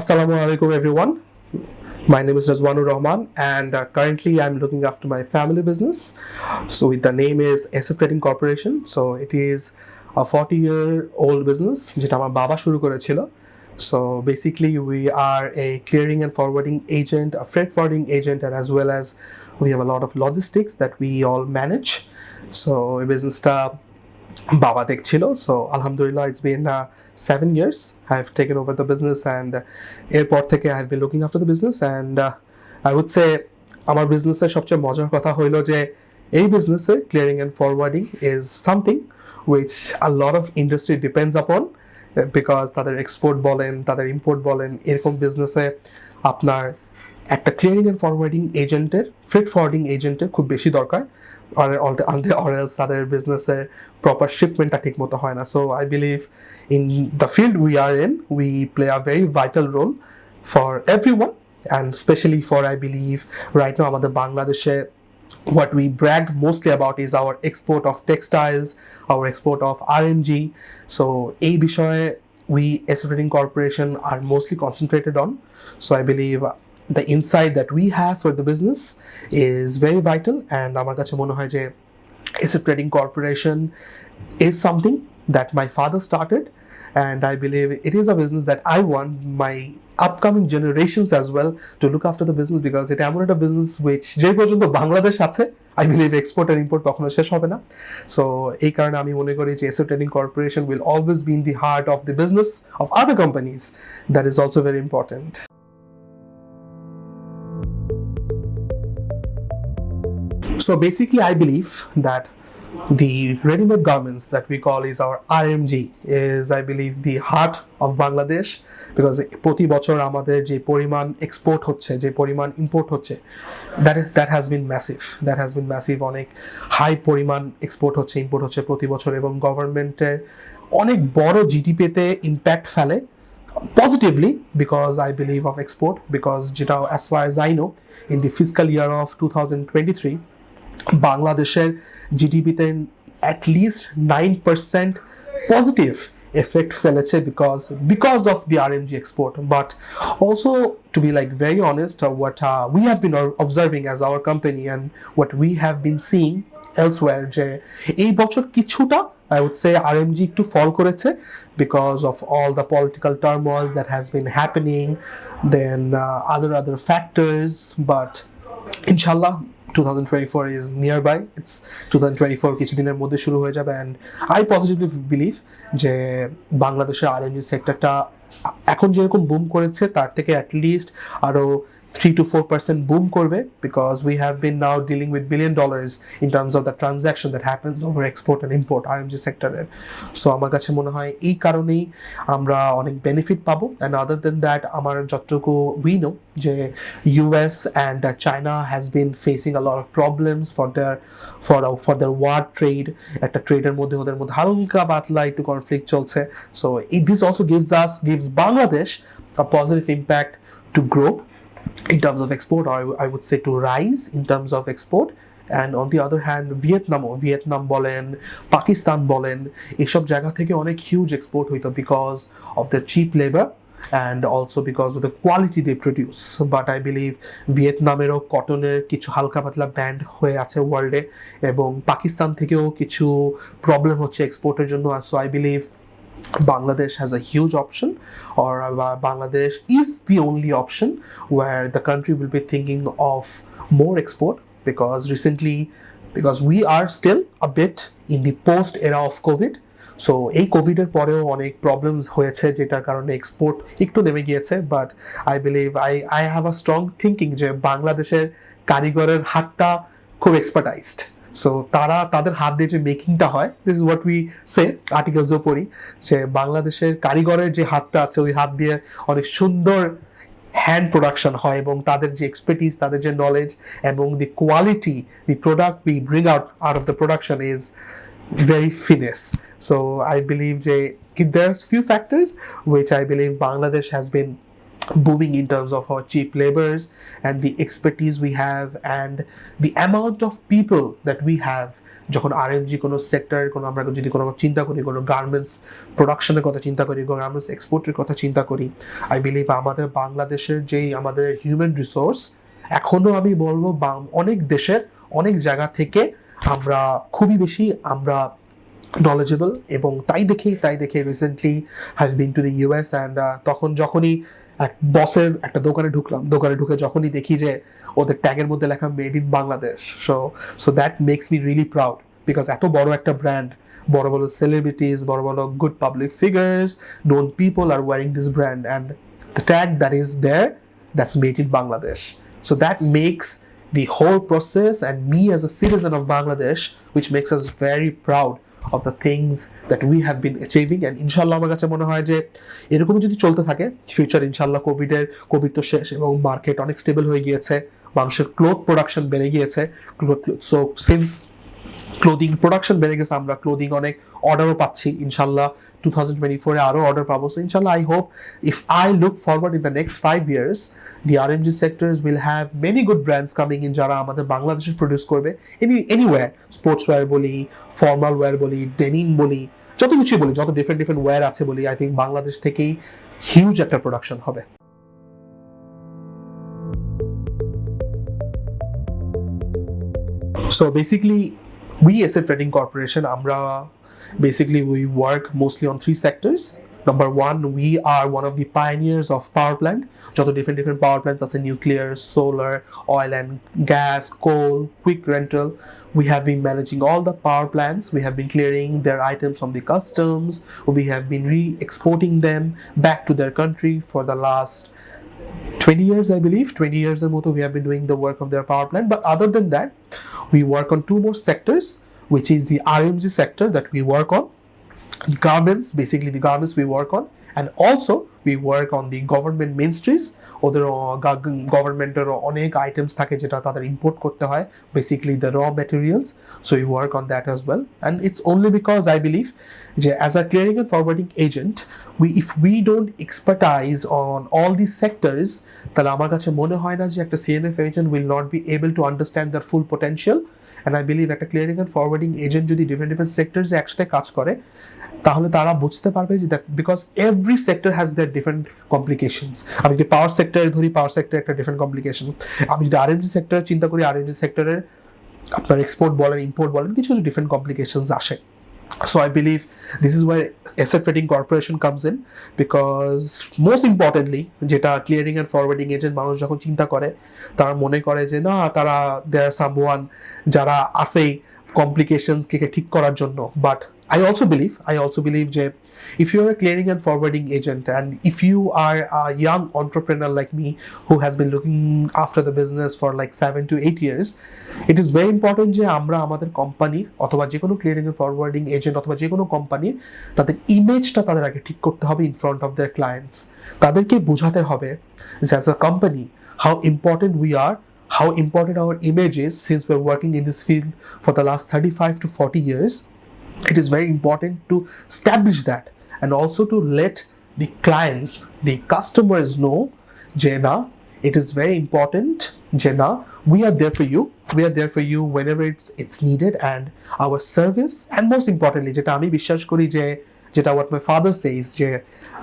Assalamu alaikum everyone. My name is Rezwanur Rahman and currently I'm looking after my family business. So the name is SF Trading Corporation. So it is a 40-year-old business যেটা আমার বাবা শুরু করেছিল. So basically we are a clearing and forwarding agent, a freight forwarding agent, and as well as we have a lot of logistics that we all manage. So এই businessটা বাবা দেখছিল. So alhamdulillah it's been 7 years I've taken over the business and এরপর থেকে I've been looking after the business and I would say আমার বিজনেসের সবচেয়ে মজার কথা হইলো যে এই বিজনেসে clearing and forwarding is something which a lot of industry depends upon because তাদের এক্সপোর্ট বলেন তাদের ইম্পোর্ট বলেন এরকম বিজনেসে আপনার একটা ক্লিয়ারিং অ্যান্ড ফরওয়ার্ডিং এজেন্টের ফ্রেট ফরওয়ার্ডিং এজেন্টের খুব বেশি দরকার or else তাদের বিজনেসের প্রপার শিপমেন্টটা ঠিক মতো হয় না so I believe in the field we are in we play a very vital role for everyone and specially for I believe right now আমাদের বাংলাদেশে what we brag mostly about is our export of textiles, our export of RMG. So এই বিষয়ে we as a trading corporation are mostly concentrated on. So I believe the insight that we have for the business is very vital and আমার কাছে মনে হয় যে as a trading corporation is something that my father started and I believe it is a business that I want my upcoming generations as well to look after the business because it is a business which যে পর্যন্ত বাংলাদেশ আছে I believe export and import কখনো শেষ হবে না so এই কারণে আমি মনে করি যে SF Trading Corporation will always be in the heart of the business of other companies that is also very important. So basically I believe that the ready-made garments that we call is our RMG is I believe the heart of Bangladesh because প্রতি বছর আমাদের যে পরিমাণ export হচ্ছে যে পরিমাণ import হচ্ছে that has been massive অনেক হাই পরিমাণ এক্সপোর্ট হচ্ছে ইম্পোর্ট হচ্ছে প্রতি বছর এবং গভর্নমেন্টের অনেক বড় জিডিপিতে ইম্প্যাক্ট ফেলে positively because I believe of export because যেটা as far as I know in the fiscal year of 2023 বাংলাদেশের জিডিপিতে at least 9% positive effect ফেলেছে because of the RMG export but also to be like very honest what we have been observing as our company and what we have been seeing elsewhere যে এই বছর কিছুটা I would say RMG একটু fall করেছে because of all the political turmoil that has been happening then other factors but inshallah 2024 is nearby it's 2024 কিছুদিনের মধ্যে শুরু হয়ে যাবে and I positively believe যে বাংলাদেশের RMG সেক্টরটা এখন যেরকম বুম করেছে তার থেকে at least আরো 3 to 4% boom করবে because we have been now dealing with $1 billion in terms of the transaction that happens over export and import RMG sector so আমার কাছে মনে হয় এই কারণেই আমরা অনেক বেনিফিট পাবো and other than that আমার যতটুকু we know যে US and China has been facing a lot of problems for their war trade একটা ট্রেডের মধ্যে ওদের মধ্যে হালকা পাতলা একটু কনফ্লিক্ট চলছে so this also gives Bangladesh a positive impact to grow in terms of export or I would say to rise in terms of export and on the other hand Vietnam বলেন পাকিস্তান বলেন এইসব জায়গা থেকে অনেক huge export হইতো because of the cheap labor and also because of the quality they produce but I believe ভিয়েতনামেরও কটনের কিছু হালকা পাতলা ব্যান্ড হয়ে আছে ওয়ার্ল্ডে এবং পাকিস্তান থেকেও কিছু প্রবলেম হচ্ছে এক্সপোর্টের জন্য so I believe Bangladesh has a huge option or Bangladesh is the only option where the country will be thinking of more export because we are still a bit in the post era of COVID so এই কোভিডের পরেও অনেক problems হয়েছে যেটার কারণে export একটু নেমে গিয়েছে but I believe I have a strong thinking যে বাংলাদেশের কারিগরের হাতটা খুব এক্সপার্টাইজড সো তাদের হাত দিয়ে যে মেকিংটা হয় this is what we say আর্টিকেলসও পড়ি যে বাংলাদেশের কারিগরের যে হাতটা আছে ওই হাত দিয়ে অনেক সুন্দর হ্যান্ড প্রোডাকশন হয় এবং তাদের যে এক্সপার্টিস তাদের যে নলেজ এবং দি quality the product we bring out of the production is very finesse so I believe there's few factors which I believe Bangladesh has been booming in terms of our cheap labors and the expertise we have and the amount of people that we have. যখন RMG কোনো sector কোনো আমরা যদি কোনো চিন্তা করি, কোনো garments প্রোডাকশনের কথা চিন্তা করি, গার্মেন্টস এক্সপোর্টের কথা চিন্তা করি, আই বিলিভ আমাদের বাংলাদেশের যেই আমাদের হিউম্যান রিসোর্স, এখনও আমি বলবো অনেক দেশের অনেক জায়গা থেকে আমরা খুবই বেশি আমরা knowledgeable, এবং তাই দেখে recently has been to the US and তখন যখনই এক বসের একটা দোকানে ঢুকে যখনই দেখি যে ওদের ট্যাগের মধ্যে লেখা made in Bangladesh, so that makes me really proud, because এত বড় একটা ব্র্যান্ড, বড় বড় সেলিব্রিটিজ, বড় বড় good public figures, known people are wearing this brand and the tag that is there, that's made in Bangladesh. So that makes the whole process, and me as a citizen of Bangladesh, which makes us very proud of the things that we have been achieving. And inshallah আমার কাছে মনে হয় যে এরকম যদি চলতে থাকে future, ইনশাল্লাহ কোভিড তো শেষ এবং মার্কেট অনেক স্টেবল হয়ে গিয়েছে, মানুষের ক্লোথ প্রোডাকশন বেড়ে গিয়েছে, সো সিন্স ক্লোদিং প্রোডাকশন বেড়ে গেছে, আমরা ক্লোদিং অনেক অর্ডারও পাচ্ছি, ইনশাল্লাহ 2024 আরও অর্ডার পাবো। সো ইনশাল্লাহ I hope, if I look forward in the next 5 years, the RMG sectors will have many good brands coming in যারা আমাদের বাংলাদেশে প্রডিউস করবে, anywhere, স্পোর্টস ওয়্যার বলি, ফর্মাল ওয়্যার বলি, ডেনিম বলি, যত কিছু বলি, যত ডিফারেন্ট ওয়্যার আছে বলি, আই থিঙ্ক বাংলাদেশ থেকেই হিউজ একটা প্রোডাকশন হবে। So basically, we Asset Trading Corporation, we work mostly on 3 sectors. Number 1, we are one of the pioneers of power plant. যত different power plants আছে, nuclear, solar, oil and gas, coal, quick rental. We have been managing all the power plants. We have been clearing their items from the customs. We have been re-exporting them back to their country for the last 20 years, I believe. 20 years or more we have been doing the work of their power plant. But other than that, we work on 2 more sectors, which is the RMG sector that we work on, the garments we work on, and also we work on the government ministries. ওদের গভর্নমেন্টের অনেক items থাকে যেটা তাদের import করতে হয়, basically the raw materials, so we work on that as well. And it's only because I believe যে as a clearing and forwarding agent, if we don't expertise on all these sectors, তাহলে আমার কাছে মনে হয় না যে একটা CNF agent will not be able to understand their full potential. And I believe একটা ক্লিয়ারিং অ্যান্ড ফরওয়ার্ডিং এজেন্ট যদি ডিফারেন্ট সেক্টরসে একসাথে কাজ করে, তাহলে তারা বুঝতে পারবে যে because every sector has their different complications. আমি যদি পাওয়ার সেক্টরে ধরি, পাওয়ার সেক্টর একটা ডিফারেন্ট কমপ্লিকেশন। আমি যদি আরএমজি সেক্টর চিন্তা করি, আরএমজি সেক্টরের আপনার এক্সপোর্ট বলেন, ইম্পোর্ট বলেন, কিছু ডিফারেন্ট কমপ্লিকেশনস আসে। So I believe this is where Asset Trading Corporation comes in, because most importantly যেটা ক্লিয়ারিং অ্যান্ড ফরওয়ার্ডিং এজেন্ট মানুষ যখন চিন্তা করে, তারা মনে করে যে না, তারা দেয়ার সামওয়ান যারা আসেই কমপ্লিকেশনসকে ঠিক করার জন্য। বাট I also believe যে if you are a clearing and forwarding agent, and if you are a young entrepreneur like me who has been looking after the business for like 7 to 8 years, it is very important যে আমরা আমাদের কোম্পানির অথবা যে কোনো clearing and forwarding agent অথবা যে কোনো কোম্পানির তাদের ইমেজটা তাদের আগে ঠিক করতে হবে in front of their clients. তাদেরকে বোঝাতে হবে যে as a company how important we are, how important our image is, since we're working in this field for the last 35 to 40 years. It is very important to establish that, and also to let the clients, the customers know, Jena, it is very important, Jena, we are there for you whenever it's needed, and our service, and most importantly যেটা আমি বিশ্বাস করি যেটা what my father says, যে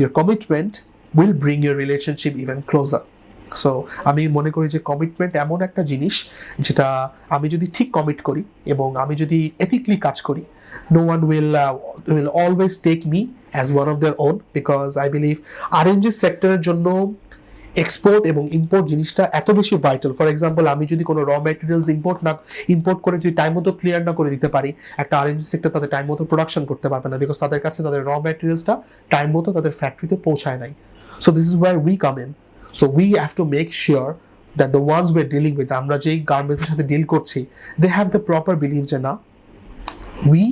your commitment will bring your relationship even closer. So আমি মনে করি যে কমিটমেন্ট এমন একটা জিনিস যেটা আমি যদি ঠিক কমিট করি এবং আমি যদি এথিক্যালি কাজ করি, no one will always take me as one of their own, because I believe RMG সেক্টরের জন্য এক্সপোর্ট এবং ইম্পোর্ট জিনিসটা এত বেশি ভাইটাল। ফর এক্সাম্পল, আমি যদি কোনো র ম্যাটেরিয়ালস ইম্পোর্ট করে যদি টাইম মতো ক্লিয়ার না করে দিতে পারি, একটা আরএমজি সেক্টর তাদের টাইম মতো প্রোডাকশন করতে পারবে না, বিকজ তাদের কাছে তাদের র ম্যাটেরিয়ালসটা টাইম মতো তাদের ফ্যাক্টরিতে পৌঁছায় নাই। So this is where we come in. So we have to make sure that the ones we're dealing with, আমরা যেই গার্মেন্টসের সাথে ডিল করছি, they have the proper belief যে না, we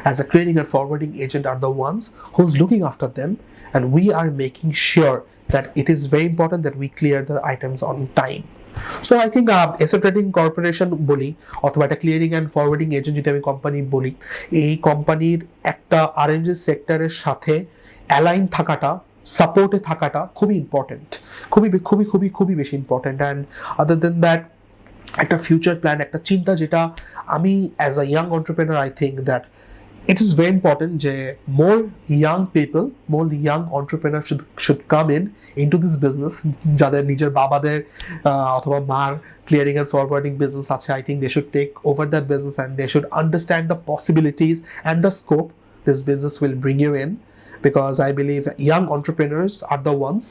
as a clearing and forwarding agent are the ones who's looking after them, and we are making sure that it is very important that we clear the items on time. So I think Asset Trading Corporation বলি অথবা একটা clearing and forwarding agent যদি আমি company বলি, এই কোম্পানির একটা RMG সেক্টরের সাথে অ্যালাইন থাকাটা সাপোর্টে থাকাটা খুবই ইম্পর্টেন্ট, খুবই খুবই খুবই খুবই বেশি important. And other then that একটা ফিউচার প্ল্যান, একটা চিন্তা, যেটা আমি as a young entrepreneur I think that it is very important যে more young people, more young entrepreneurs should come into this business, যাদের নিজের বাবাদের অথবা মার clearing and forwarding business আছে, I think they should take over that business and they should understand the possibilities and the scope this business will bring you in, because I believe young entrepreneurs are the ones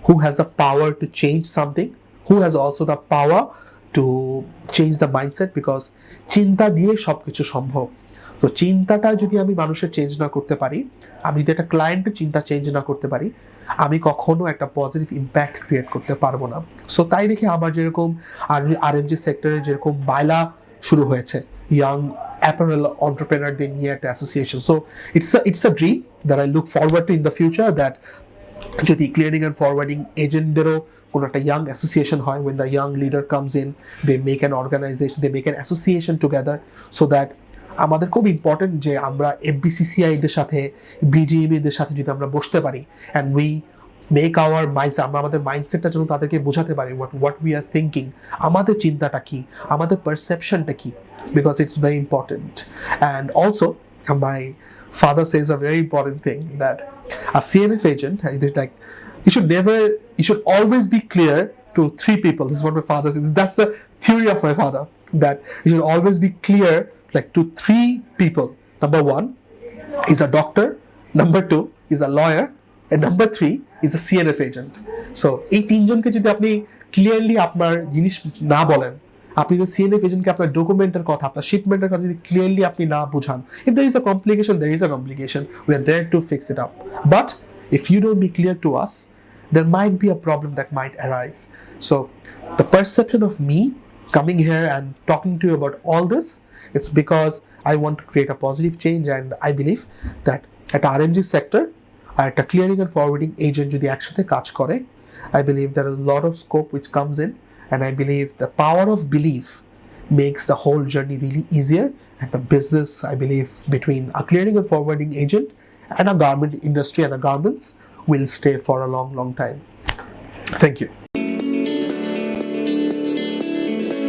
who has the power to change something, who has also the power to change the mindset, because চিন্তা দিয়ে সবকিছু সম্ভব। তো চিন্তাটা যদি আমি মানুষের change না করতে পারি, আমি যদি একটা ক্লায়েন্টের চিন্তা চেঞ্জ না করতে পারি, আমি কখনো একটা পজিটিভ ইম্প্যাক্ট ক্রিয়েট করতে পারবো না। সো তাই দেখে আমার যেরকম আরএমজি সেক্টরে যেরকম বাইলা শুরু হয়েছে ইয়াং অ্যাপারেল অন্টারপ্রেনারদের নিয়ে একটা association, so it's a dream that I look forward to in the future, that যদি ক্লিয়ারিং অ্যান্ড ফরওয়ার্ডিং এজেন্টদেরও কোনো একটা ইয়াং অ্যাসোসিয়েশন হয়, when the young leader comes in, they make an organization, they make an association together, so that আমাদের খুব important যে আমরা এফবিসিসিআইদের সাথে, বিজিএমইদের সাথে যদি আমরা বসতে পারি and we make our minds, আমরা আমাদের মাইন্ডসেটটা যেন তাদেরকে বোঝাতে পারি হোয়াট উই আর থিঙ্কিং, আমাদের চিন্তাটা কি, আমাদের পারসেপশনটা কি, because it's very important. And also my father says a very important thing, that a CNF agent, like, you should always be clear to three people. This is what my father says. That's the theory of my father, that you should always be clear, like, to three people. Number one is a doctor, number two is a lawyer, and number three is a CNF agent. So এই তিনজনকে যদি আপনি clearly আপনার জিনিস না বলেন, আপনি যদি সিএনএফ এজেন্টকে আপনার ডকুমেন্টের কথা, আপনার শিপমেন্টের কথা যদি ক্লিয়ারলি আপনি না বুঝান, if there is a complication, there is a complication, we are there to fix it up. But if you don't be clear to us, there might be a problem that might arise. So the perception of me coming here and talking to you about all this, it's because I want to create a positive change, and I believe that at RMG sector, at a clearing and forwarding agent যদি একসাথে কাজ করে, I believe there is a lot of scope which comes in, and I believe the power of belief makes the whole journey really easier, and the business, I believe, between a clearing and forwarding agent and a garment industry and a garments will stay for a long, long time. Thank you.